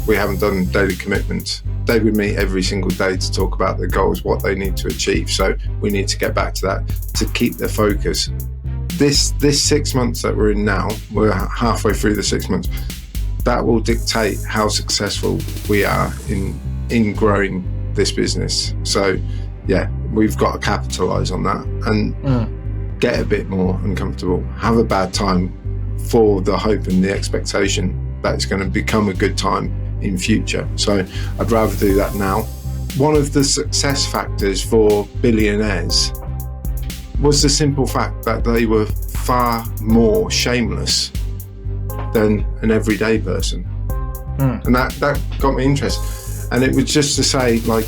we haven't done daily commitments. They would meet every single day to talk about their goals, what they need to achieve. So we need to get back to that to keep their focus. This 6 months that we're in now, we're halfway through the 6 months, that will dictate how successful we are in growing this business. So yeah, we've got to capitalize on that and get a bit more uncomfortable, have a bad time for the hope and the expectation that it's going to become a good time in future. So I'd rather do that now. One of the success factors for Billionaires was the simple fact that they were far more shameless than an everyday person. And that got me interested. And it was just to say, like,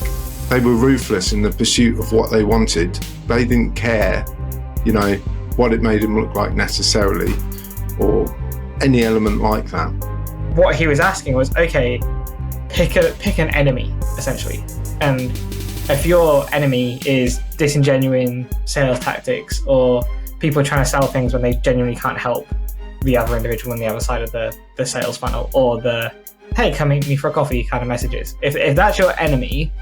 they were ruthless in the pursuit of what they wanted. They didn't care, you know, what it made them look like necessarily, or any element like that. What he was asking was, okay, pick an enemy, essentially. And if your enemy is disingenuine sales tactics, or people trying to sell things when they genuinely can't help the other individual on the other side of the sales funnel, or the, hey, come meet me for a coffee kind of messages. If that's your enemy,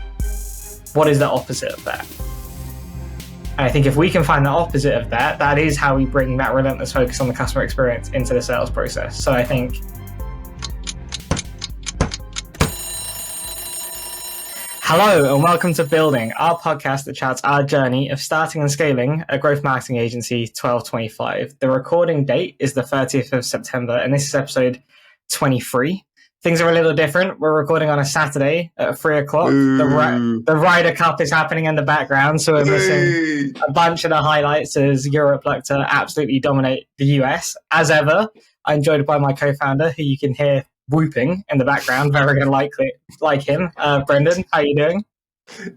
what is the opposite of that? And I think if we can find the opposite of that, that is how we bring that relentless focus on the customer experience into the sales process. So I think hello and welcome to Building, our podcast that charts our journey of starting and scaling a growth marketing agency 1225. The recording date is the 30th of September, and this is episode 23. Things are a little different. We're recording on a Saturday at 3 o'clock. The Ryder Cup is happening in the background, so we're missing a bunch of the highlights as Europe look to absolutely dominate the US. As ever, I'm joined by my co-founder, who you can hear whooping in the background, very unlikely like him. Brendan, how are you doing?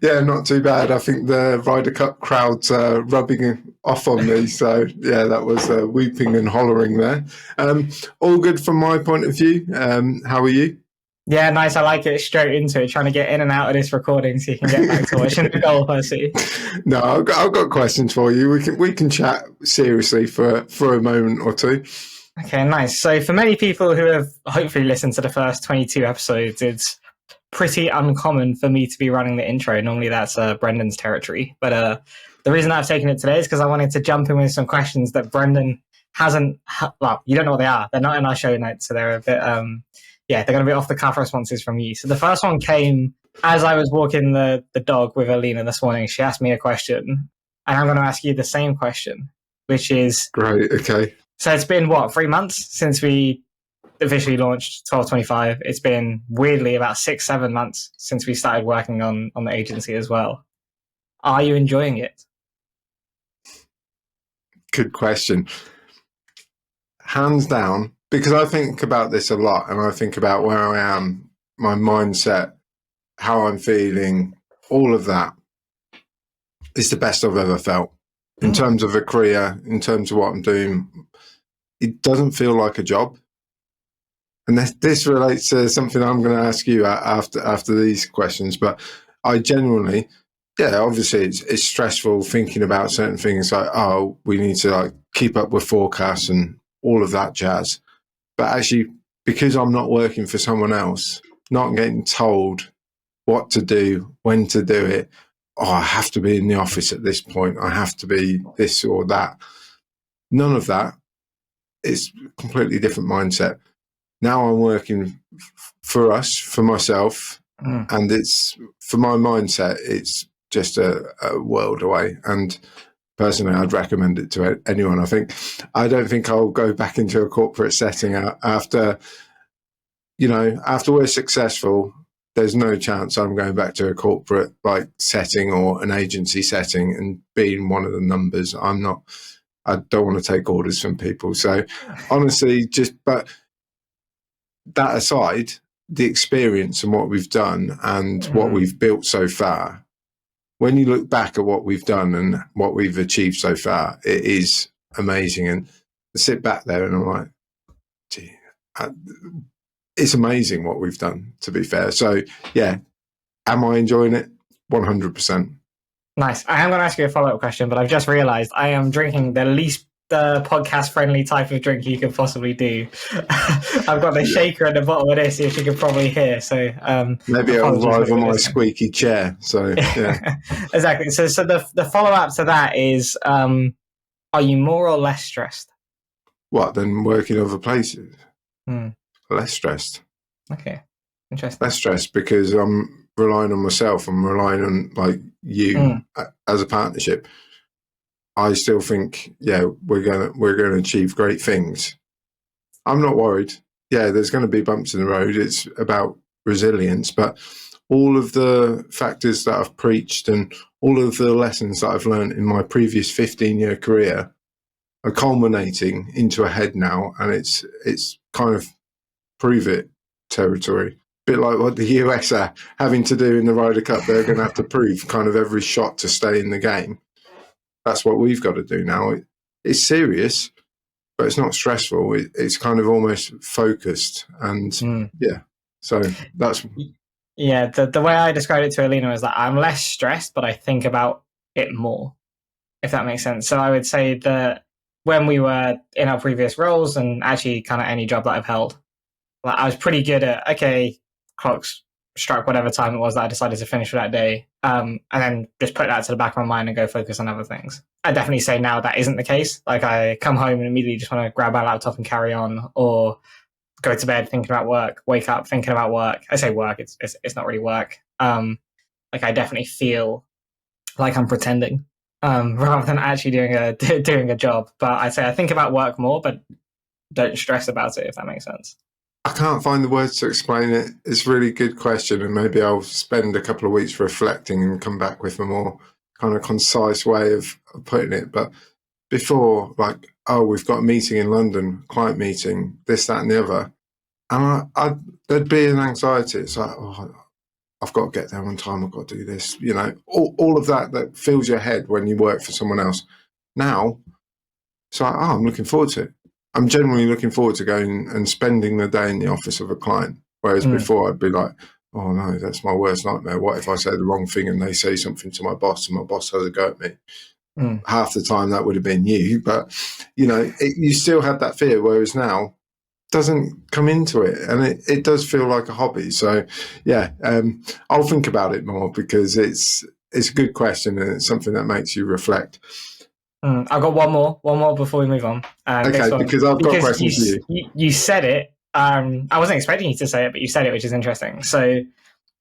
Yeah, not too bad. I think the Ryder Cup crowd's rubbing off on me. So yeah, that was weeping and hollering there. All good from my point of view. How are you? Yeah, nice. I like it. Straight into it, trying to get in and out of this recording so you can get back to watching the golf. I see. No, I've got questions for you. We can chat seriously for a moment or two. Okay, nice. So for many people who have hopefully listened to the first 22 episodes, it's pretty uncommon for me to be running the intro. Normally that's Brendan's territory. But the reason I've taken it today is because I wanted to jump in with some questions that Brendan hasn't... Well, you don't know what they are. They're not in our show notes, so they're a bit... they're going to be off-the-cuff responses from you. So the first one came as I was walking the dog with Alina this morning. She asked me a question, and I'm going to ask you the same question, which is... Great, okay. So it's been, 3 months since we officially launched 1225. It's been, weirdly, about 6-7 months since we started working on the agency as well. Are you enjoying it? Good question. Hands down, because I think about this a lot, and I think about where I am, my mindset, how I'm feeling, all of that is the best I've ever felt. In terms of a career, in terms of what I'm doing, it doesn't feel like a job. And this relates to something I'm going to ask you after these questions. But I genuinely, obviously it's stressful thinking about certain things like, oh, we need to keep up with forecasts and all of that jazz. But actually, because I'm not working for someone else, not getting told what to do, when to do it, I have to be in the office at this point, I have to be this or that. None of that. It's a completely different mindset. Now I'm working for us, for myself, and it's for my mindset, it's just a world away. And personally, I'd recommend it to anyone. I don't think I'll go back into a corporate setting after we're successful. There's no chance I'm going back to a corporate setting or an agency setting and being one of the numbers. I don't want to take orders from people. So honestly, but that aside, the experience and what we've done and what we've built so far, when you look back at what we've done and what we've achieved so far, it is amazing. And I sit back there and I'm like, gee, it's amazing what we've done, to be fair. So yeah, am I enjoying it? 100%. Nice. I am going to ask you a follow-up question, but I've just realized I am drinking the least the podcast friendly type of drink you could possibly do. I've got the shaker at the bottom of this, which you can probably hear. So maybe it'll rival my squeaky chair. So yeah, exactly. So the follow up to that is, are you more or less stressed? What, than working other places? Less stressed. Okay, interesting. Less stressed because I'm relying on myself. I'm relying on like you as a partnership. I still think, we're gonna achieve great things. I'm not worried. Yeah, there's going to be bumps in the road. It's about resilience, but all of the factors that I've preached and all of the lessons that I've learned in my previous 15-year career are culminating into a head now, and it's kind of prove it territory. A bit like what the US are having to do in the Ryder Cup. They're going to have to prove kind of every shot to stay in the game. That's what we've got to do now. It's serious, but it's not stressful. It's kind of almost focused, and so that's the way I described it to Alina is that I'm less stressed, but I think about it more, if that makes sense. So I would say that when we were in our previous roles, and actually kind of any job that I've held, like, I was pretty good at, okay, clocks struck whatever time it was that I decided to finish for that day, and then just put that to the back of my mind and go focus on other things. I definitely say now that isn't the case. Like, I come home and immediately just want to grab my laptop and carry on, or go to bed thinking about work, wake up thinking about work. I say work, it's not really work. Like, I definitely feel like I'm pretending, rather than actually doing a job. But I'd say I think about work more, but don't stress about it, if that makes sense. I can't find the words to explain it. It's a really good question, and maybe I'll spend a couple of weeks reflecting and come back with a more kind of concise way of putting it. But before, like, we've got a meeting in London, client meeting, this, that, and the other, and there'd be an anxiety. It's like, I've got to get there on time. I've got to do this. You know, all of that fills your head when you work for someone else. Now, it's like, I'm looking forward to it. I'm generally looking forward to going and spending the day in the office of a client. Whereas before I'd be like, oh no, that's my worst nightmare. What if I say the wrong thing and they say something to my boss and my boss has a go at me? Half the time that would have been you, but you know, you still had that fear. Whereas now, doesn't come into it, and it does feel like a hobby. So I'll think about it more, because it's a good question, and it's something that makes you reflect. I've got one more before we move on. Okay, because I've got questions for you. You said it. I wasn't expecting you to say it, but you said it, which is interesting. So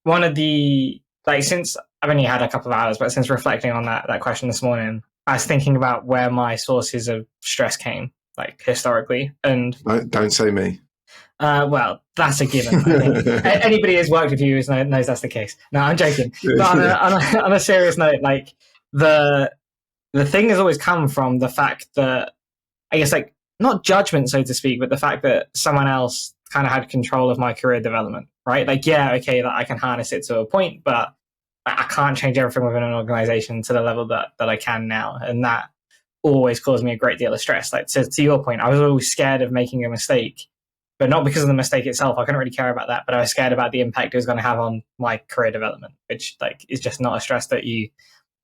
one of the, like, since I've only had a couple of hours, but since reflecting on that question this morning, I was thinking about where my sources of stress came, like, historically. And don't say me. Well, that's a given. I think anybody who's worked with you knows that's the case. No, I'm joking. But on a serious note, like, the thing has always come from the fact that, I guess, like, not judgment, so to speak, but the fact that someone else kind of had control of my career development, right? Like, okay, that I can harness it to a point, but I can't change everything within an organization to the level that I can now. And that always caused me a great deal of stress. Like, to your point, I was always scared of making a mistake, but not because of the mistake itself. I couldn't really care about that, but I was scared about the impact it was going to have on my career development, which, like, is just not a stress that you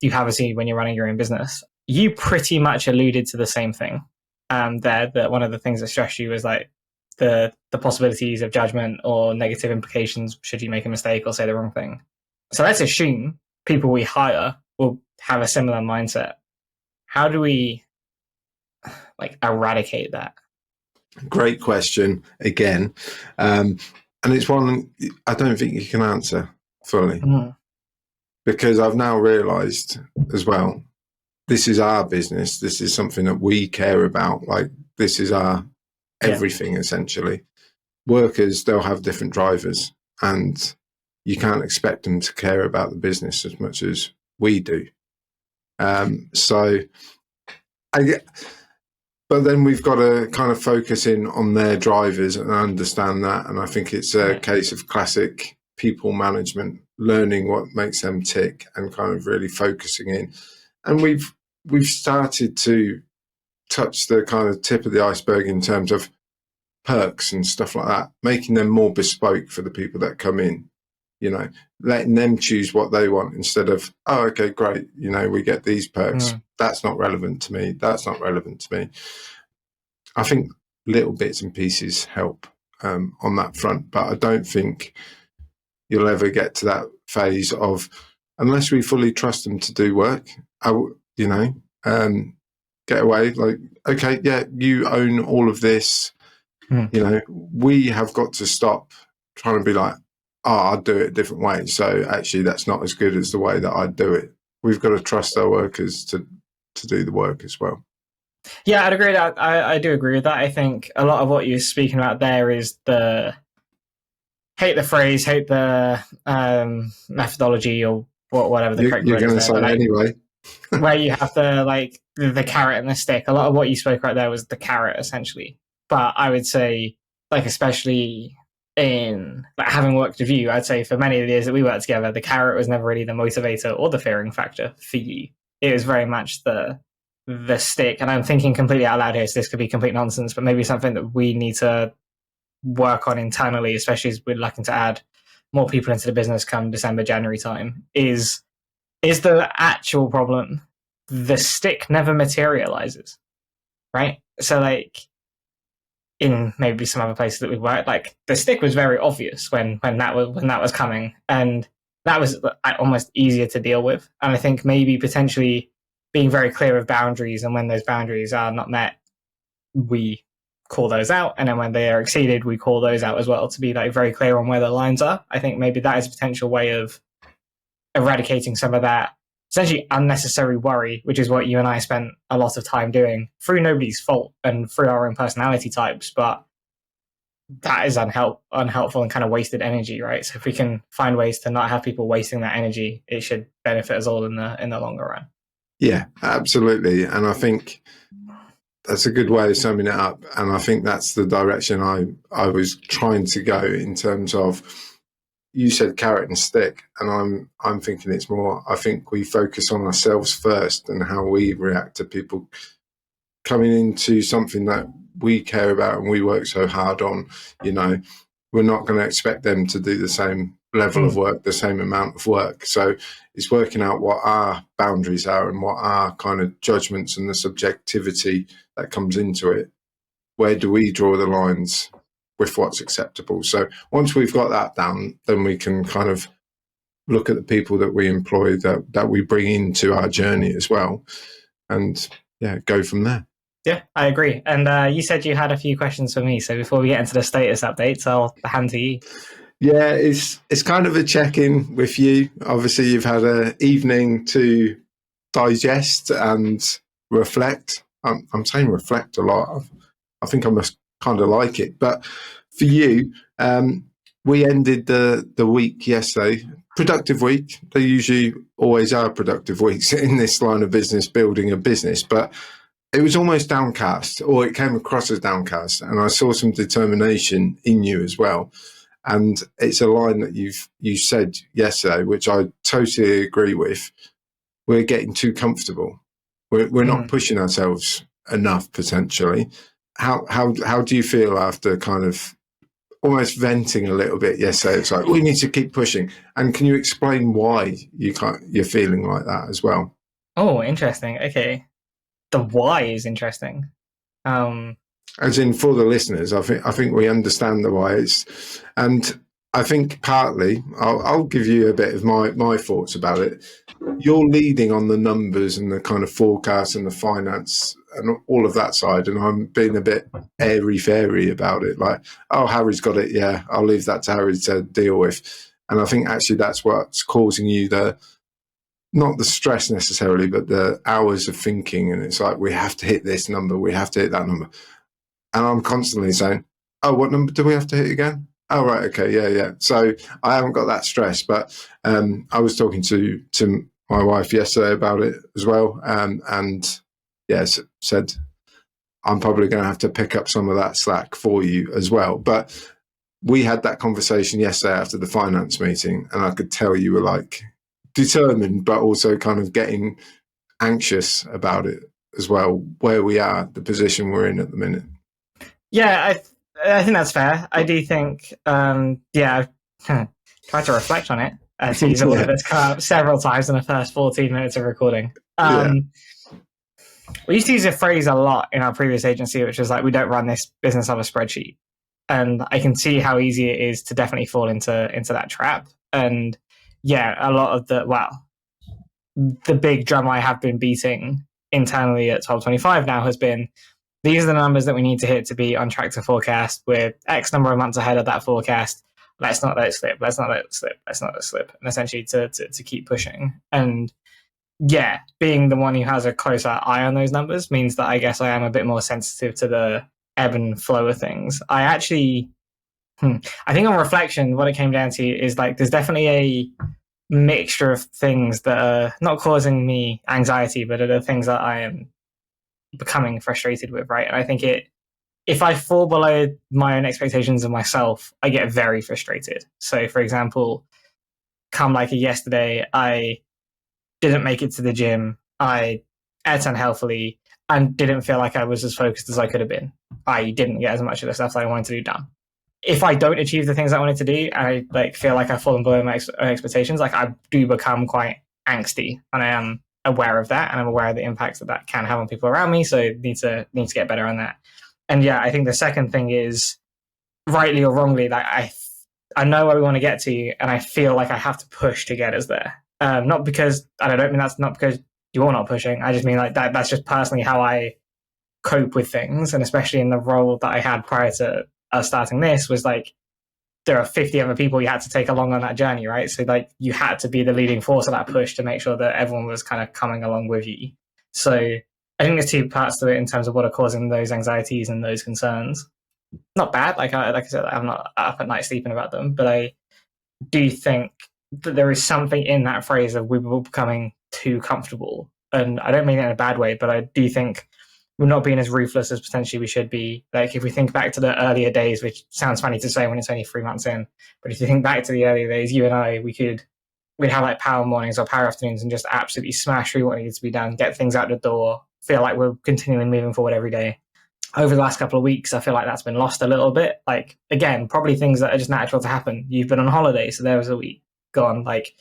have a scene when you're running your own business. You pretty much alluded to the same thing there, that one of the things that stressed you was, like, the possibilities of judgment or negative implications should you make a mistake or say the wrong thing. So let's assume people we hire will have a similar mindset. How do we, like, eradicate that? Great question again. And it's one I don't think you can answer fully. Because I've now realised as well, this is our business. This is something that we care about. Like, this is our everything, essentially. Workers, they'll have different drivers, and you can't expect them to care about the business as much as we do. But then we've got to kind of focus in on their drivers and understand that. And I think it's a case of classic people management, learning what makes them tick and kind of really focusing in. And we've started to touch the kind of tip of the iceberg in terms of perks and stuff like that, making them more bespoke for the people that come in. letting them choose what they want instead of, oh, okay, great, we get these perks. That's not relevant to me. That's not relevant to me. I think little bits and pieces help on that front, but I don't think you'll ever get to that phase of, unless we fully trust them to do work, get away. Like, okay, yeah, you own all of this. We have got to stop trying to be like, oh, I'd do it a different way. So actually, that's not as good as the way that I'd do it. We've got to trust our workers to do the work as well. Yeah, I'd agree. I do agree with that. I think a lot of what you're speaking about there is the hate the methodology or whatever the correct word is. You're going to say anyway. Where you have the carrot and the stick. A lot of what you spoke about there was the carrot, essentially. But I would say, especially in having worked with you, I'd say for many of the years that we worked together, the carrot was never really the motivator or the fearing factor for you. It was very much the stick. And I'm thinking completely out loud here, so this could be complete nonsense, but maybe something that we need to work on internally, especially as we're looking to add more people into the business come December, January time, is the actual problem. The stick never materializes, right? So in maybe some other places that we worked, the stick was very obvious when that was coming, and that was almost easier to deal with. And I think maybe potentially being very clear of boundaries, and when those boundaries are not met, we call those out, and then when they are exceeded, we call those out as well, to be very clear on where the lines are. I think maybe that is a potential way of eradicating some of that essentially unnecessary worry, which is what you and I spent a lot of time doing through nobody's fault and through our own personality types. But that is unhelpful and kind of wasted energy, right? So if we can find ways to not have people wasting that energy, it should benefit us all in the longer run. Yeah, absolutely. And I think that's a good way of summing it up. And I think that's the direction I was trying to go in terms of, you said carrot and stick, and I'm thinking it's more, I think we focus on ourselves first and how we react to people coming into something that we care about and we work so hard on. We're not going to expect them to do the same level of work, the same amount of work. So it's working out what our boundaries are and what our kind of judgments and the subjectivity that comes into it. Where do we draw the lines with what's acceptable? So once we've got that down, then we can kind of look at the people that we employ, that we bring into our journey as well, and go from there. Yeah, I agree. And you said you had a few questions for me, so before we get into the status updates, I'll hand to you. Yeah, it's kind of a check-in with you. Obviously, you've had an evening to digest and reflect. I'm saying reflect a lot. I think I must kind of like it. But for you, we ended the week yesterday. Productive week. They usually always are productive weeks in this line of business, building a business. But it was almost downcast, or it came across as downcast. And I saw some determination in you as well. And it's a line that you said yesterday, which I totally agree with. We're getting too comfortable. We're not pushing ourselves enough, potentially. How do you feel after kind of almost venting a little bit yesterday? It's like, we need to keep pushing. And can you explain why you're feeling like that as well? Oh, interesting. Okay. The why is interesting. As in, for the listeners, I think we understand the whys, and I think partly I'll give you a bit of my thoughts about it. You're leading on the numbers and the kind of forecast and the finance and all of that side, and I'm being a bit airy-fairy about it. Like, oh, Harry's got it. Yeah, I'll leave that to Harry to deal with. And I think actually that's what's causing you not the stress necessarily, but the hours of thinking. And it's like, we have to hit this number, we have to hit that number. And I'm constantly saying, oh, what number do we have to hit again? Oh, right, okay, yeah. So I haven't got that stress. But I was talking to my wife yesterday about it as well. And yes, said, I'm probably going to have to pick up some of that slack for you as well. But we had that conversation yesterday after the finance meeting, and I could tell you were like determined, but also kind of getting anxious about it as well, where we are, the position we're in at the minute. Yeah, I think that's fair. I do think, Try to reflect on it, to use a word that's come up several times in the first 14 minutes of recording. We used to use a phrase a lot in our previous agency, which was like, we don't run this business on a spreadsheet. And I can see how easy it is to definitely fall into that trap. And yeah, a lot of the big drum I have been beating internally at 1225 now has been, these are the numbers that we need to hit to be on track to forecast. We're X number of months ahead of that forecast. Let's not let it slip. Let's not let it slip. Let's not let it slip. And essentially to keep pushing. And yeah, being the one who has a closer eye on those numbers means that I guess I am a bit more sensitive to the ebb and flow of things. I actually, I think on reflection, what it came down to is like, there's definitely a mixture of things that are not causing me anxiety, but are the things that I am becoming frustrated with, right? And I think if I fall below my own expectations of myself, I get very frustrated. So for example, come like yesterday, I didn't make it to the gym. I ate unhealthily and didn't feel like I was as focused as I could have been. I didn't get as much of the stuff that I wanted to do done. If I don't achieve the things I wanted to do, I like feel like I've fallen below my expectations. Like I do become quite angsty, and I am aware of that, and I'm aware of the impacts that can have on people around me. So need to get better on that. And yeah, I think the second thing is, rightly or wrongly, like I know where we want to get to, and I feel like I have to push to get us there. Not because I don't mean that's not because you're not pushing. I just mean like that's just personally how I cope with things, and especially in the role that I had prior to us starting this was like there are 50 other people you had to take along on that journey, right? So like you had to be the leading force of that push to make sure that everyone was kind of coming along with you. So I think there's two parts to it in terms of what are causing those anxieties and those concerns. Not bad, like I said, I'm not up at night sleeping about them, but I do think that there is something in that phrase of we were becoming too comfortable. And I don't mean it in a bad way, but I do think we're not being as ruthless as potentially we should be. Like if we think back to the earlier days, which sounds funny to say when it's only 3 months in, but if you think back to the earlier days, you and I, we'd have like power mornings or power afternoons and just absolutely smash through what needs to be done, get things out the door, feel like we're continually moving forward every day. Over the last couple of weeks, I feel like that's been lost a little bit. Like, again, probably things that are just natural to happen. You've been on holiday, so there was a week gone. Like,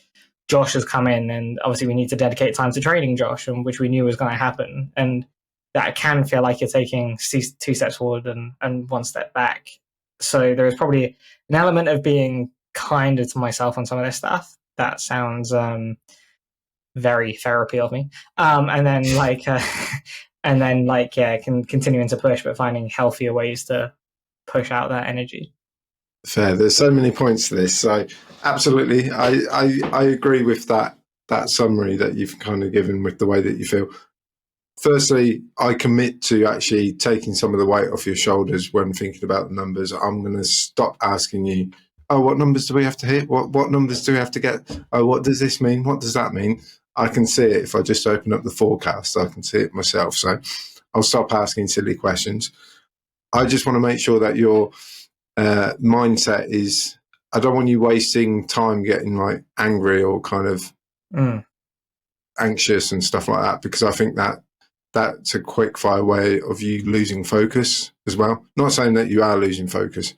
Josh has come in, and obviously we need to dedicate time to training Josh, and which we knew was going to happen. And that can feel like you're taking 2 steps forward and 1 step back. So there is probably an element of being kinder to myself on some of this stuff. That sounds very therapy of me. And then like... continuing to push, but finding healthier ways to push out that energy. Fair. There's so many points to this. So absolutely, I agree with that summary that you've kind of given with the way that you feel. Firstly, I commit to actually taking some of the weight off your shoulders when thinking about the numbers. I'm going to stop asking you, oh, what numbers do we have to hit? What numbers do we have to get? Oh, what does this mean? What does that mean? I can see it if I just open up the forecast. I can see it myself. So I'll stop asking silly questions. I just want to make sure that your mindset is, I don't want you wasting time getting like angry or kind of anxious and stuff like that, because I think that's a quick fire way of you losing focus as well. Not saying that you are losing focus,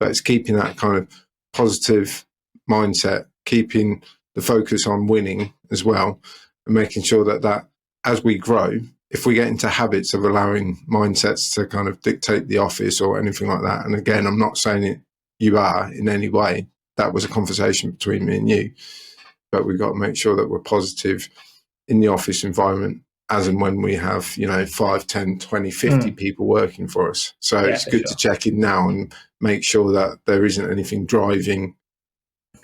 but it's keeping that kind of positive mindset, keeping the focus on winning as well, and making sure that as we grow, if we get into habits of allowing mindsets to kind of dictate the office or anything like that, and again, I'm not saying it you are in any way, that was a conversation between me and you, but we've got to make sure that we're positive in the office environment as and when we have 5, 10, 20, 50 people working for us. So yeah, it's good to check in now and make sure that there isn't anything driving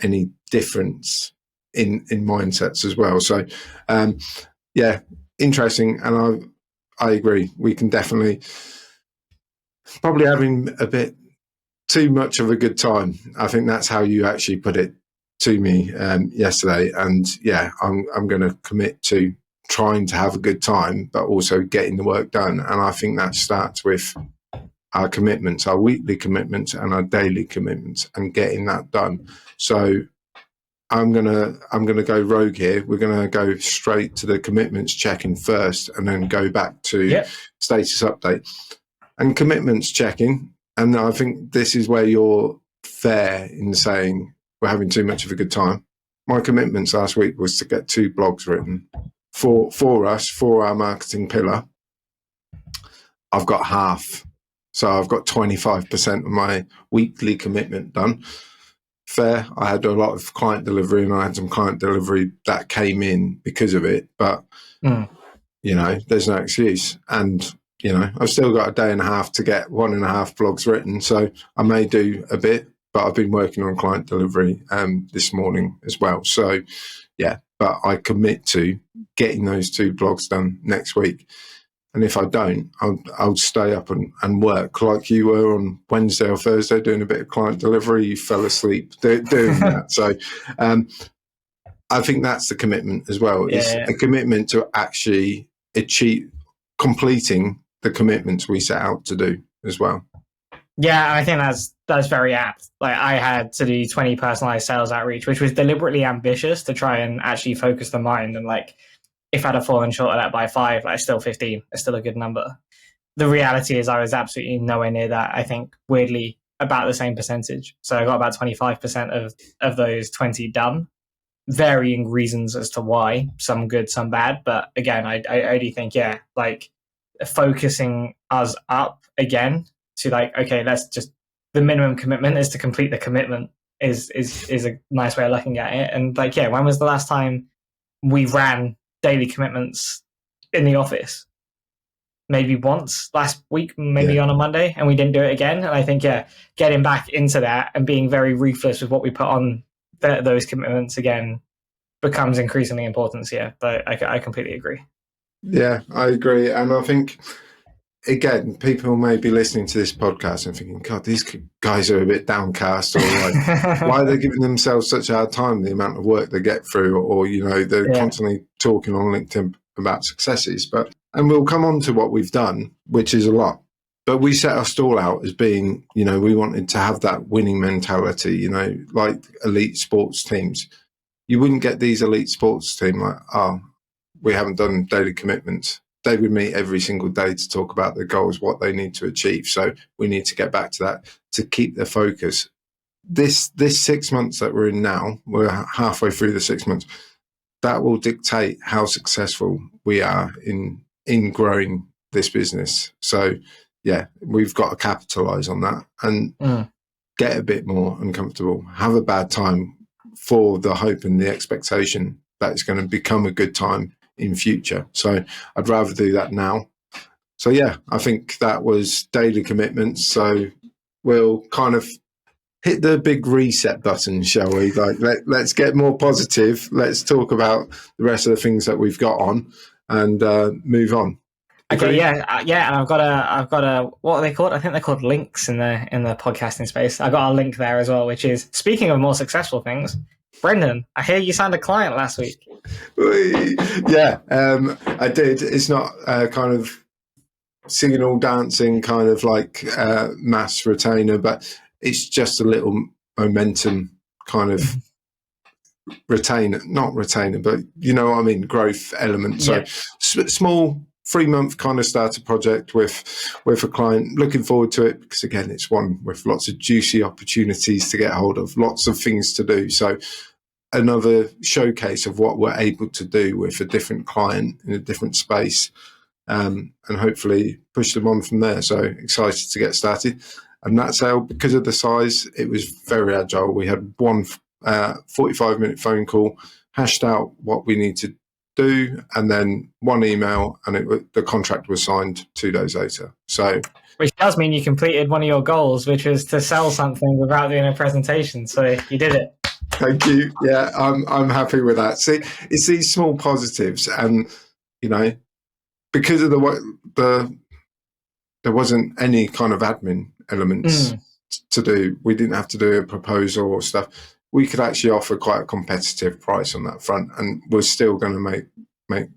any difference in mindsets as well. So yeah, interesting. And I agree, we can definitely probably having a bit too much of a good time. I think that's how you actually put it to me yesterday. And yeah, I'm going to commit to trying to have a good time, but also getting the work done. And I think that starts with our commitments, our weekly commitments and our daily commitments, and getting that done. So I'm gonna go rogue here. We're gonna go straight to the commitments checking first, and then go back to status update and commitments checking. And I think this is where you're fair in saying we're having too much of a good time. My commitments last week was to get 2 blogs written for us, for our marketing pillar. I've got half. So I've got 25% of my weekly commitment done. Fair. I had a lot of client delivery, and I had some client delivery that came in because of it. But, there's no excuse. And, I've still got a day and a half to get 1.5 blogs written. So I may do a bit, but I've been working on client delivery this morning as well. So, yeah, but I commit to getting those 2 blogs done next week. And if I don't, I'll stay up and work like you were on Wednesday or Thursday doing a bit of client delivery. You fell asleep doing that. So I think that's the commitment as well. It's a commitment to actually completing the commitments we set out to do as well. Yeah, I think that's very apt. Like, I had to do 20 personalized sales outreach, which was deliberately ambitious to try and actually focus the mind. And like, if I'd have fallen short of that by 5, like, still 15. It's still a good number. The reality is I was absolutely nowhere near that. I think, weirdly, about the same percentage. So I got about 25% of those 20 done. Varying reasons as to why. Some good, some bad. But again, I only think, like, focusing us up again to like, okay, let's just, the minimum commitment is to complete the commitment is a nice way of looking at it. And like, when was the last time we ran daily commitments in the office? Maybe once last week, maybe on a Monday, and we didn't do it again. And I think, getting back into that and being very ruthless with what we put on those commitments again becomes increasingly important. So but I completely agree. Yeah, I agree. And I think, again, people may be listening to this podcast and thinking, God, these guys are a bit downcast, or like, why are they giving themselves such a hard time, the amount of work they get through, or, they're constantly talking on LinkedIn about successes. And we'll come on to what we've done, which is a lot. But we set our stall out as being, we wanted to have that winning mentality, like elite sports teams. You wouldn't get these elite sports teams like, we haven't done daily commitments. They would meet every single day to talk about their goals, what they need to achieve. So we need to get back to that to keep the focus. This 6 months that we're in now, we're halfway through the 6 months, that will dictate how successful we are in growing this business. So, we've got to capitalize on that and get a bit more uncomfortable, have a bad time for the hope and the expectation that it's going to become a good time in future. So I'd rather do that now. So I think that was daily commitments. So we'll kind of hit the big reset button, shall we? Like, let's get more positive. Let's talk about the rest of the things that we've got on and move on. Okay, and I've got a what are they called? I think they're called links in the podcasting space. I got a link there as well, which is, speaking of more successful things, Brendan, I hear you signed a client last week. I did. It's not kind of singing or dancing kind of like mass retainer, but it's just a little momentum kind of not retainer, but you know what I mean, growth element. So small 3-month kind of starter project with a client. Looking forward to it because, again, it's one with lots of juicy opportunities to get hold of, lots of things to do. So another showcase of what we're able to do with a different client in a different space, and hopefully push them on from there. So excited to get started. And that sale, because of the size, it was very agile. We had one 45-minute phone call, hashed out what we need to do, and then one email, and the contract was signed 2 days later. So, which does mean you completed one of your goals, which was to sell something without doing a presentation. So you did it. Thank you. Yeah, I'm happy with that. See, it's these small positives, and because of there wasn't any kind of admin elements to do. We didn't have to do a proposal or stuff. We could actually offer quite a competitive price on that front, and we're still going to make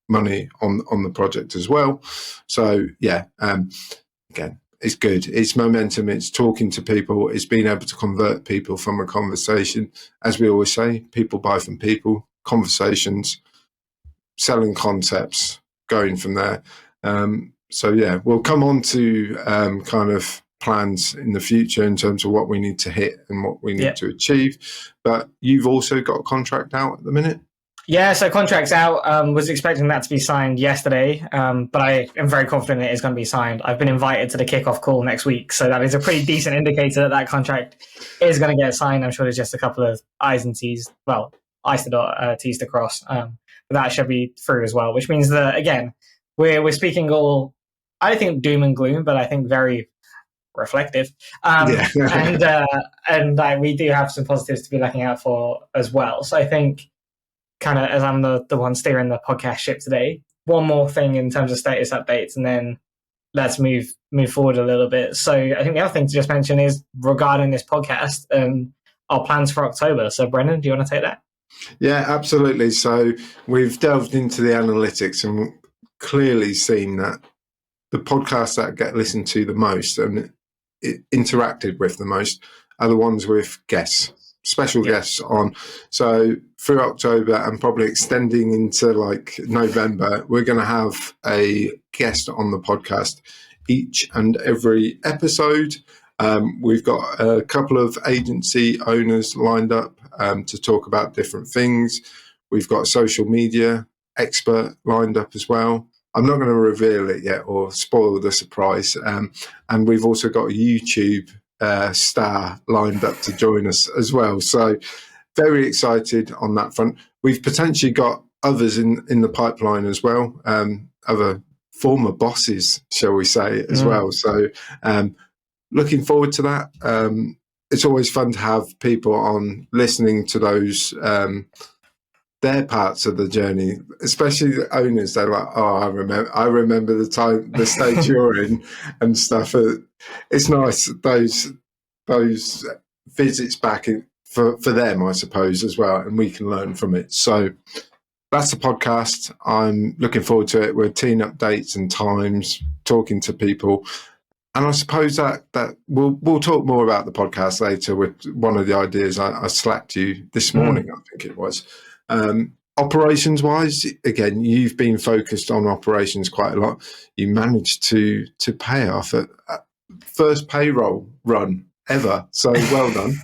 money on the project as well. So again, it's good. It's momentum. It's talking to people. It's being able to convert people from a conversation. As we always say, people buy from people. Conversations, selling concepts, going from there. We'll come on to kind of plans in the future in terms of what we need to hit and what we need to achieve. But you've also got a contract out at the minute. Yeah, so contract's out. Was expecting that to be signed yesterday, but I am very confident it is going to be signed. I've been invited to the kickoff call next week, so that is a pretty decent indicator that that contract is going to get signed. I'm sure there's just a couple of I's and T's, well, I's to dot, T's to cross, but that should be through as well, which means that, again, we're speaking all, I don't think doom and gloom, but I think very reflective. And we do have some positives to be looking out for as well. So I think, kind of as I'm the one steering the podcast ship today, one more thing in terms of status updates, and then let's move forward a little bit. So I think the other thing to just mention is regarding this podcast and our plans for October. So Brendan, do you want to take that? Yeah, absolutely. So we've delved into the analytics and clearly seen that the podcasts that get listened to the most and interacted with the most are the ones with guests. Special guests on. So through October and probably extending into like November, we're going to have a guest on the podcast each and every episode. We've got a couple of agency owners lined up to talk about different things. We've got a social media expert lined up as well. I'm not going to reveal it yet or spoil the surprise. And we've also got a YouTube star lined up to join us as well. So very excited on that front. We've potentially got others in the pipeline as well, other former bosses, shall we say, as well. So looking forward to that. It's always fun to have people on listening to those their parts of the journey, especially the owners. They're like, oh, I remember the stage you're in and stuff. It's nice those visits back for them, I suppose, as well, and we can learn from it. So that's the podcast. I'm looking forward to it. We're teeing up dates and times, talking to people, and I suppose that we'll talk more about the podcast later with one of the ideas I slacked you this morning. I think it was. Operations wise, again, you've been focused on operations quite a lot. You managed to pay off at first payroll run ever, so well done.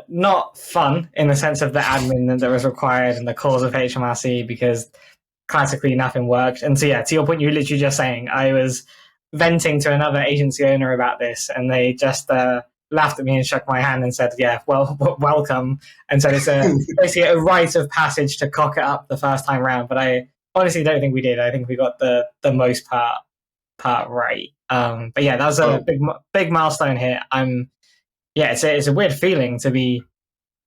Not fun in the sense of the admin that was required and the calls of HMRC, because classically nothing worked. And so to your point, you were literally just saying, I was venting to another agency owner about this, and they just laughed at me and shook my hand and said, welcome. And so it's basically a rite of passage to cock it up the first time round. But I honestly don't think we did. I think we got the most part right. But that was a big milestone here. It's a weird feeling to be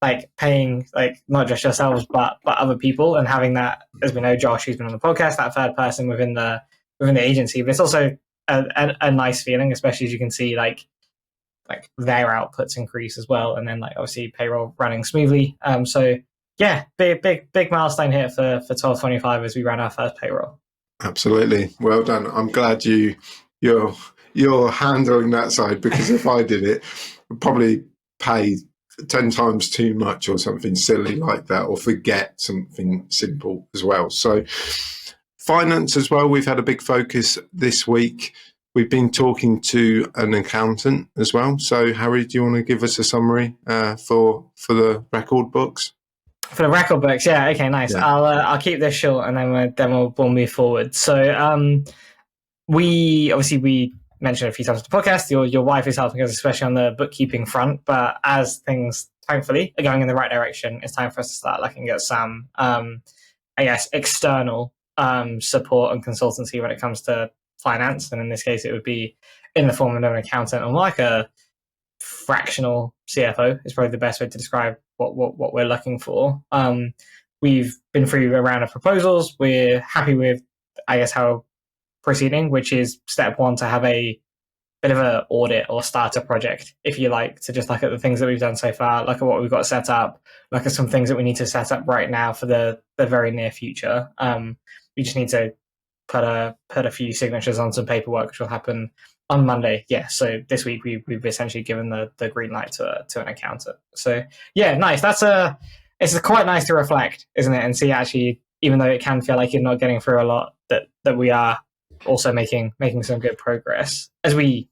like paying like not just yourselves but other people, and having that, as we know, Josh, who's been on the podcast, that third person within the agency. But it's also a nice feeling, especially as you can see like their outputs increase as well, and then like obviously payroll running smoothly. Big milestone here for 1225 as we ran our first payroll. Absolutely, well done. I'm glad you're handling that side, because if I did it, I'd probably pay 10 times too much or something silly like that, or forget something simple as well. So finance as well, we've had a big focus this week. We've been talking to an accountant as well. So, Harry, do you want to give us a summary for the record books? For the record books, yeah. Okay, nice. Yeah. I'll keep this short, and then we'll move forward. So, we mentioned a few times on the podcast, your wife is helping us, especially on the bookkeeping front. But as things thankfully are going in the right direction, it's time for us to start looking at some, external support and consultancy when it comes to finance, and in this case it would be in the form of an accountant, and like a fractional CFO is probably the best way to describe what we're looking for. We've been through a round of proposals. We're happy with, I guess, how proceeding, which is step one, to have a bit of an audit or starter project, if you like, to just look at the things that we've done so far, look at what we've got set up, look at some things that we need to set up right now for the very near future. We just need to put a few signatures on some paperwork, which will happen on Monday. So this week we've essentially given the green light to an accountant. So nice. It's quite nice to reflect, isn't it, and see actually, even though it can feel like you're not getting through a lot, that we are also making some good progress. As we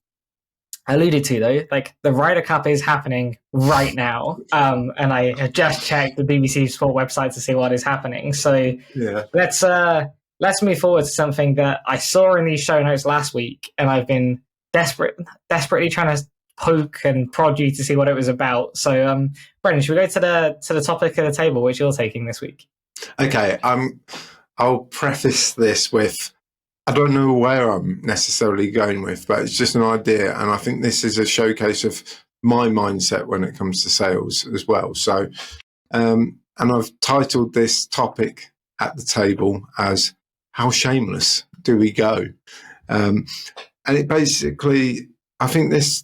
alluded to, though, like the Ryder Cup is happening right now, and I have just checked the BBC Sport website to see what is happening. So Yeah. let's move forward to something that I saw in these show notes last week, and I've been desperately trying to poke and prod you to see what it was about. So, Brendan, should we go to the topic of the table, which you're taking this week? Okay. I'll preface this with, I don't know where I'm necessarily going with, but it's just an idea. And I think this is a showcase of my mindset when it comes to sales as well. So, and I've titled this topic at the table as "How shameless do we go?" And it basically, I think this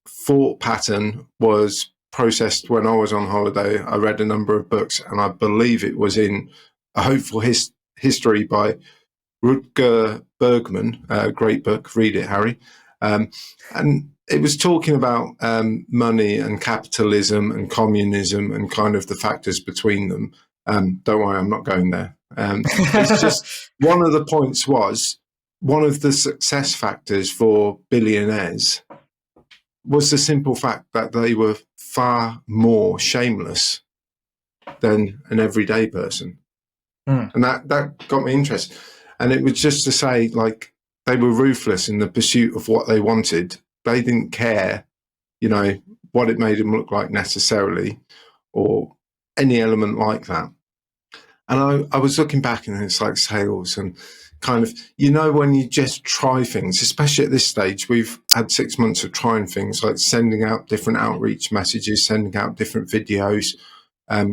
thought pattern was processed when I was on holiday. I read a number of books, and I believe it was in A Hopeful History by Rutger Bergman, a great book. Read it, Harry. And it was talking about money and capitalism and communism and kind of the factors between them. Don't worry, I'm not going there. It's just one of the points was one of the success factors for billionaires was the simple fact that they were far more shameless than an everyday person. And that got me interested. And it was just to say, like, they were ruthless in the pursuit of what they wanted. They didn't care, what it made them look like necessarily, or any element like that. And I was looking back, and it's like sales and kind of, when you just try things, especially at this stage, we've had 6 months of trying things, like sending out different outreach messages, sending out different videos,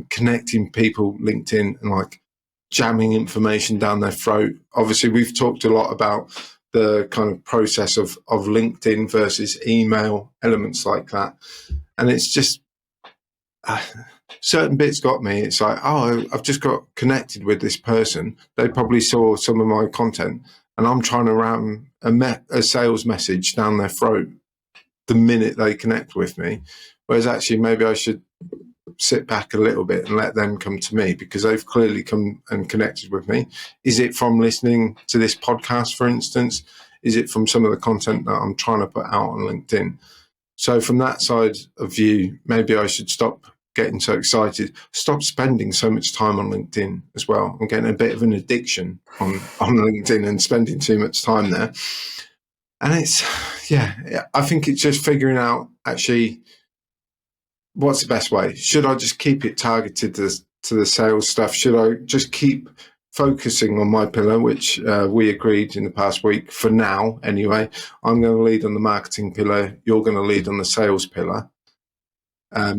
connecting people, LinkedIn, and like jamming information down their throat. Obviously, we've talked a lot about the kind of process of LinkedIn versus email, elements like that. And it's just certain bits got me. It's like, oh, I've just got connected with this person. They probably saw some of my content, and I'm trying to ram a sales message down their throat the minute they connect with me. Whereas actually, maybe I should sit back a little bit and let them come to me, because they've clearly come and connected with me. Is it from listening to this podcast, for instance? Is it from some of the content that I'm trying to put out on LinkedIn? So from that side of view, maybe I should stop getting so excited, stop spending so much time on LinkedIn as well. I'm getting a bit of an addiction on LinkedIn and spending too much time there. And I think it's just figuring out actually what's the best way. Should I just keep it targeted to the sales stuff? Should I just keep focusing on my pillar, which we agreed in the past week, for now anyway? I'm going to lead on the marketing pillar. You're going to lead on the sales pillar.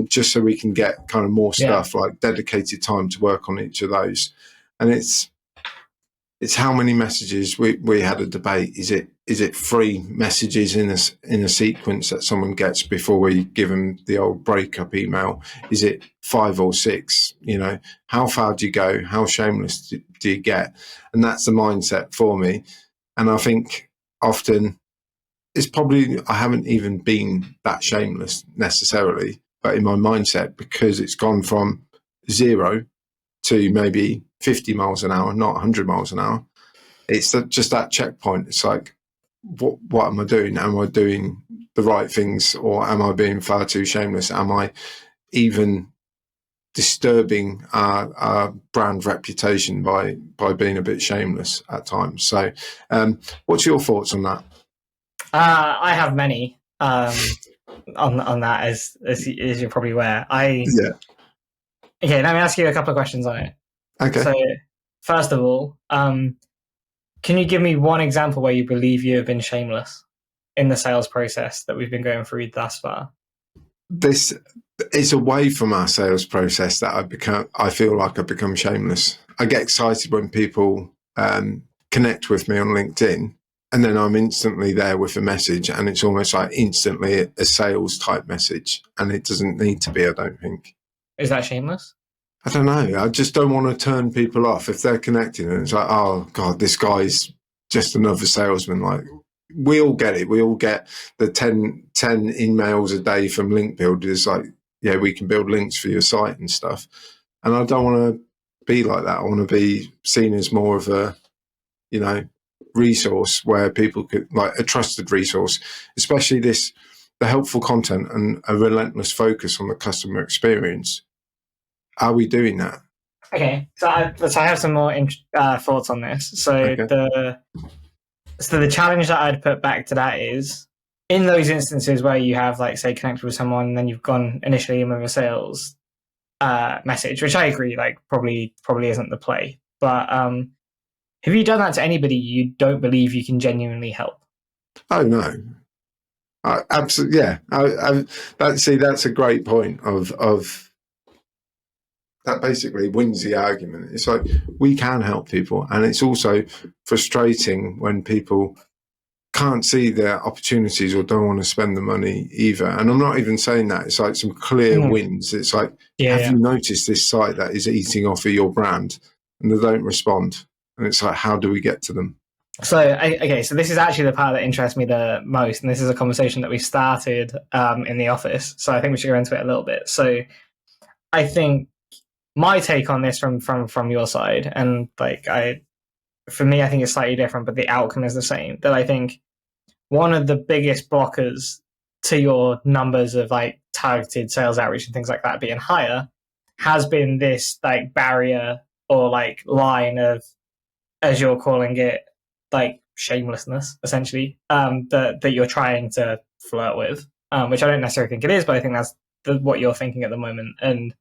Just so we can get kind of more stuff, like dedicated time to work on each of those. And it's how many messages we had a debate. Is it 3 messages in a sequence that someone gets before we give them the old breakup email? Is it 5 or 6? How far do you go? How shameless do you get? And that's the mindset for me. And I think often it's probably, I haven't even been that shameless necessarily, but in my mindset, because it's gone from 0 to maybe 50 miles an hour, not 100 miles an hour. It's just that checkpoint. It's like, what am I doing? Am I doing the right things, or am I being far too shameless? Am I even disturbing our brand reputation by being a bit shameless at times? So what's your thoughts on that? I have many on that, as you're probably aware. Okay, let me ask you a couple of questions on it. Okay. So first of all, can you give me one example where you believe you have been shameless in the sales process that we've been going through thus far? This is away from our sales process that I feel like I've become shameless. I get excited when people connect with me on LinkedIn, and then I'm instantly there with a message, and it's almost like instantly a sales type message, and it doesn't need to be, I don't think. Is that shameless? I don't know. I just don't want to turn people off if they're connecting, and it's like, oh God, this guy's just another salesman. Like, we all get it. We all get the 10 emails a day from link builders. Like, yeah, we can build links for your site and stuff. And I don't want to be like that. I want to be seen as more of a, resource where people could, like a trusted resource, especially the helpful content and a relentless focus on the customer experience. Are we doing that? Okay, so I have some more thoughts on this. So Okay. the challenge that I'd put back to that is, in those instances where you have, like, say, connected with someone and then you've gone initially in with a sales message, which I agree, like, probably isn't the play. But have you done that to anybody you don't believe you can genuinely help? Oh no, absolutely. Yeah, that's a great point of that basically wins the argument. It's like, we can help people, and it's also frustrating when people can't see their opportunities or don't want to spend the money either. And I'm not even saying that. It's like some clear wins. It's like, have you noticed this site that is eating off of your brand and they don't respond? And it's like, how do we get to them? So, okay, so this is actually the part that interests me the most, and this is a conversation that we started in the office. So I think we should go into it a little bit. So I think my take on this from your side, and like for me, I think it's slightly different, but the outcome is the same. That I think one of the biggest blockers to your numbers of like targeted sales outreach and things like that being higher has been this like barrier or like line of, as you're calling it, like shamelessness, essentially, that you're trying to flirt with, which I don't necessarily think it is, but I think that's what you're thinking at the moment. And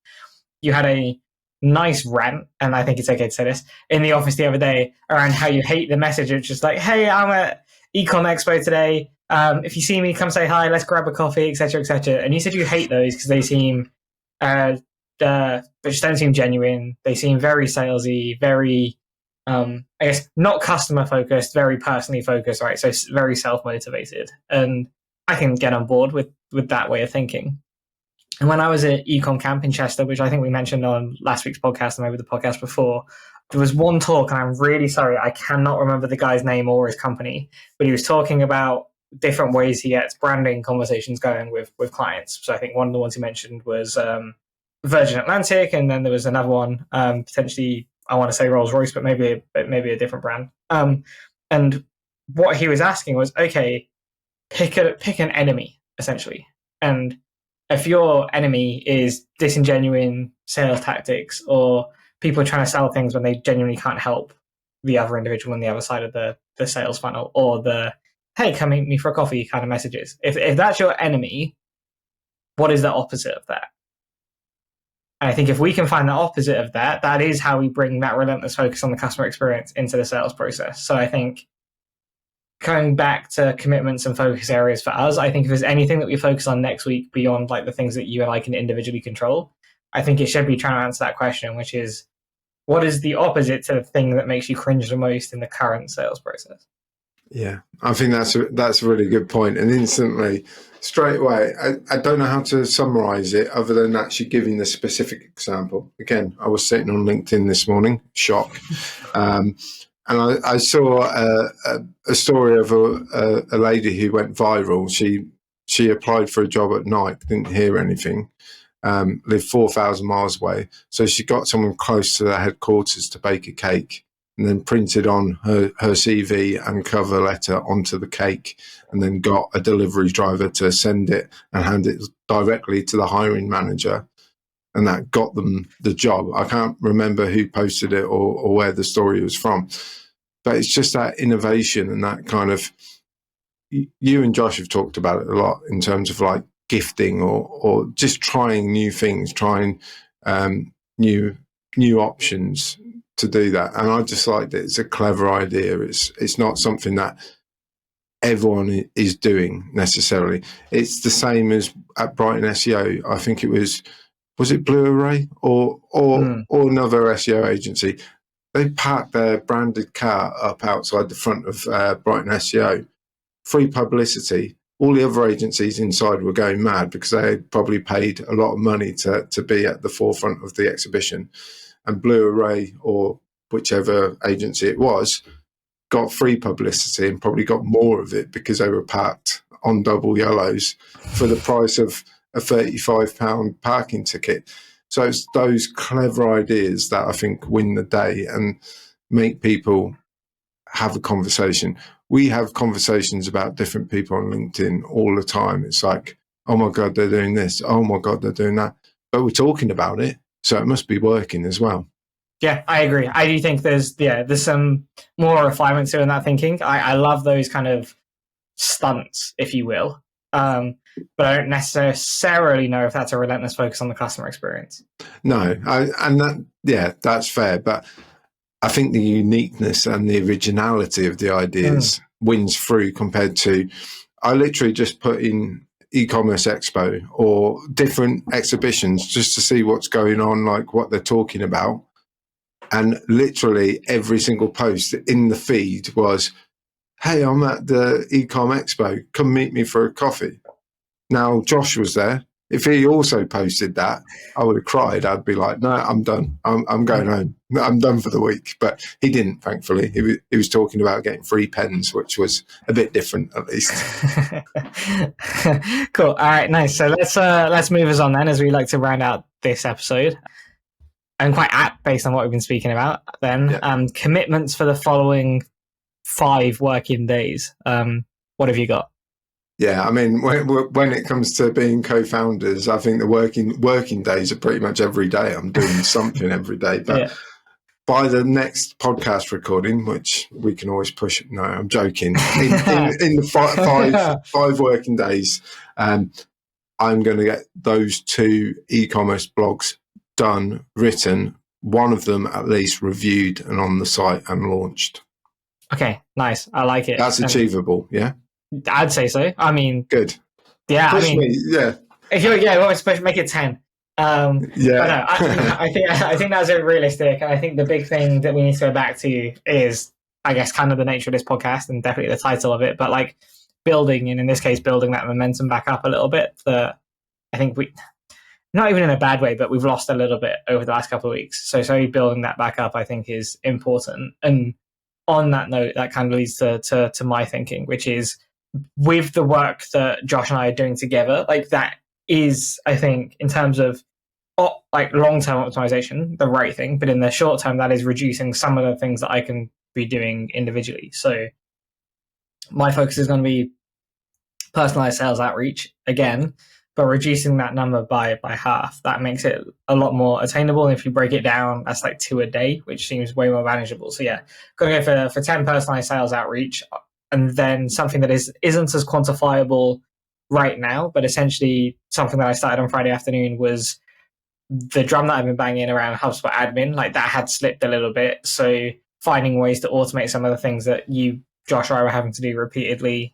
you had a nice rant, and I think it's okay to say this, in the office the other day around how you hate the message. It's just like, hey, I'm at Ecom Expo today. If you see me, come say hi, let's grab a coffee, etc., etc. And you said you hate those because they seem, they just don't seem genuine. They seem very salesy, very, I guess, not customer focused, very personally focused, right? So very self motivated. And I can get on board with that way of thinking. And when I was at Ecom Camp in Chester, which I think we mentioned on last week's podcast and maybe the podcast before, there was one talk, and I'm really sorry, I cannot remember the guy's name or his company, but he was talking about different ways he gets branding conversations going with clients. So I think one of the ones he mentioned was Virgin Atlantic, and then there was another one, potentially, I want to say Rolls-Royce, but maybe a different brand. And what he was asking was, okay, pick an enemy, essentially. And if your enemy is disingenuine sales tactics or people trying to sell things when they genuinely can't help the other individual on the other side of the sales funnel, or the, hey, come meet me for a coffee kind of messages. If that's your enemy, what is the opposite of that? And I think if we can find the opposite of that, that is how we bring that relentless focus on the customer experience into the sales process. So I think, going back to commitments and focus areas for us, I think if there's anything that we focus on next week beyond like the things that you and I can individually control, I think it should be trying to answer that question, which is, what is the opposite to the thing that makes you cringe the most in the current sales process? Yeah, I think that's a really good point. And instantly, straight away, I don't know how to summarize it other than actually giving the specific example. Again, I was sitting on LinkedIn this morning, shock. And I saw a story of a lady who went viral. She applied for a job at night, didn't hear anything, lived 4,000 miles away. So she got someone close to the headquarters to bake a cake, and then printed on her CV and cover letter onto the cake, and then got a delivery driver to send it and hand it directly to the hiring manager. And that got them the job. I can't remember who posted it or where the story was from. But it's just that innovation and that kind of, you and Josh have talked about it a lot in terms of like gifting or just trying new things, trying new options to do that. And I just like that it's a clever idea. It's not something that everyone is doing necessarily. It's the same as at Brighton SEO. I think it was it Blue Array or another SEO agency? They parked their branded car up outside the front of Brighton SEO. Free publicity. All the other agencies inside were going mad because they had probably paid a lot of money to be at the forefront of the exhibition. And Blue Array, or whichever agency it was, got free publicity and probably got more of it because they were parked on double yellows for the price of a £35 parking ticket. So it's those clever ideas that I think win the day and make people have a conversation. We have conversations about different people on LinkedIn all the time. It's like, oh my God, they're doing this. Oh my God, they're doing that. But we're talking about it, so it must be working as well. Yeah, I agree. I do think there's some more refinements in that thinking. I love those kind of stunts, if you will. But I don't necessarily know if that's a relentless focus on the customer experience. No, that's fair. But I think the uniqueness and the originality of the ideas wins through compared to, I literally just put in e-commerce expo or different exhibitions just to see what's going on, like what they're talking about. And literally every single post in the feed was, hey, I'm at the e-com expo, come meet me for a coffee. Now, Josh was there. If he also posted that, I would have cried. I'd be like, no, I'm done. I'm going home. I'm done for the week. But he didn't, thankfully. He was talking about getting free pens, which was a bit different, at least. Cool. All right, nice. So let's move us on then, as we like to round out this episode. And quite apt based on what we've been speaking about then. Yeah. Commitments for the following 5 working days. What have you got? Yeah, I mean, when it comes to being co-founders, I think the working days are pretty much every day. I'm doing something every day. But by the next podcast recording, which we can always push, no, I'm joking. In the 5 working days, I'm going to get those 2 e-commerce blogs done, written, one of them at least reviewed and on the site and launched. Okay, nice. I like it. That's achievable, yeah? I'd say so. I mean, good. Yeah, push me, yeah. If you want to push, make it 10. Yeah. But no, I think that's realistic. And I think the big thing that we need to go back to is, I guess, kind of the nature of this podcast and definitely the title of it, but like building, and in this case, building that momentum back up a little bit. That I think we, not even in a bad way, but we've lost a little bit over the last couple of weeks. So building that back up, I think, is important. And on that note, that kind of leads to my thinking, which is, with the work that Josh and I are doing together, like that is, I think, in terms of like long-term optimization, the right thing. But in the short term, that is reducing some of the things that I can be doing individually. So my focus is going to be personalized sales outreach again, but reducing that number by half. That makes it a lot more attainable. And if you break it down, that's like 2 a day, which seems way more manageable. So yeah, going to go for 10 personalized sales outreach. And then something that isn't as quantifiable right now, but essentially something that I started on Friday afternoon was the drum that I've been banging around HubSpot admin. Like that had slipped a little bit. So finding ways to automate some of the things that you, Josh, or I were having to do repeatedly,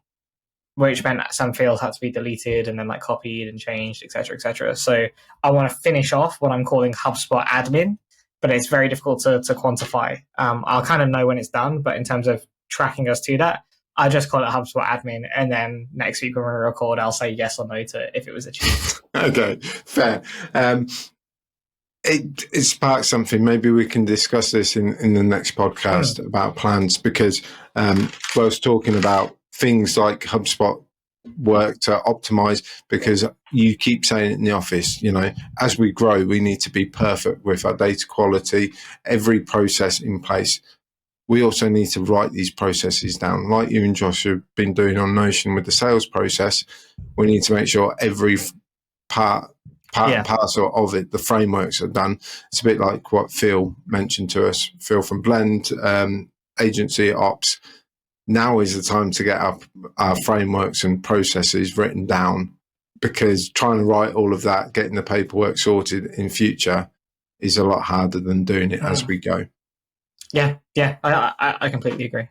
which meant some fields had to be deleted and then like copied and changed, et cetera, et cetera. So I want to finish off what I'm calling HubSpot admin, but it's very difficult to quantify. I'll kind of know when it's done, but in terms of tracking us to that, I just call it HubSpot admin, and then next week when we record, I'll say yes or no to if it was achieved. Okay, fair. It sparks something. Maybe we can discuss this in the next podcast about plans, because I was talking about things like HubSpot work to optimize, because you keep saying it in the office, as we grow, we need to be perfect with our data quality, every process in place. We also need to write these processes down, like you and Josh have been doing on Notion with the sales process. We need to make sure every part and parcel of it, the frameworks are done. It's a bit like what Phil mentioned to us, Phil from Blend, agency ops. Now is the time to get our frameworks and processes written down, because trying to write all of that, getting the paperwork sorted in future is a lot harder than doing it as we go. Yeah, I completely agree.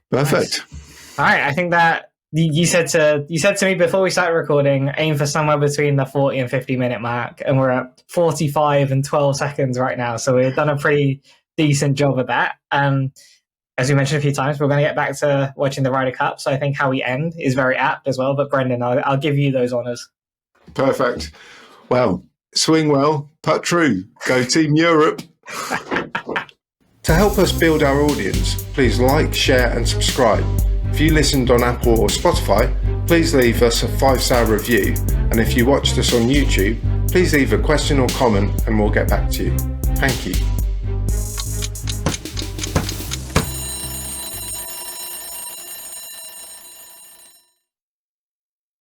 Perfect. Nice. All right, I think that you said to me before we started recording, aim for somewhere between the 40 and 50 minute mark, and we're at 45 and 12 seconds right now. So we've done a pretty decent job of that. As we mentioned a few times, we're going to get back to watching the Ryder Cup. So I think how we end is very apt as well. But Brendan, I'll give you those honours. Perfect. Well, swing well, putt true. Go Team Europe. To help us build our audience, please like, share and subscribe. If you listened on Apple or Spotify, please leave us a 5-star review. And if you watched us on YouTube, please leave a question or comment and we'll get back to you. Thank you.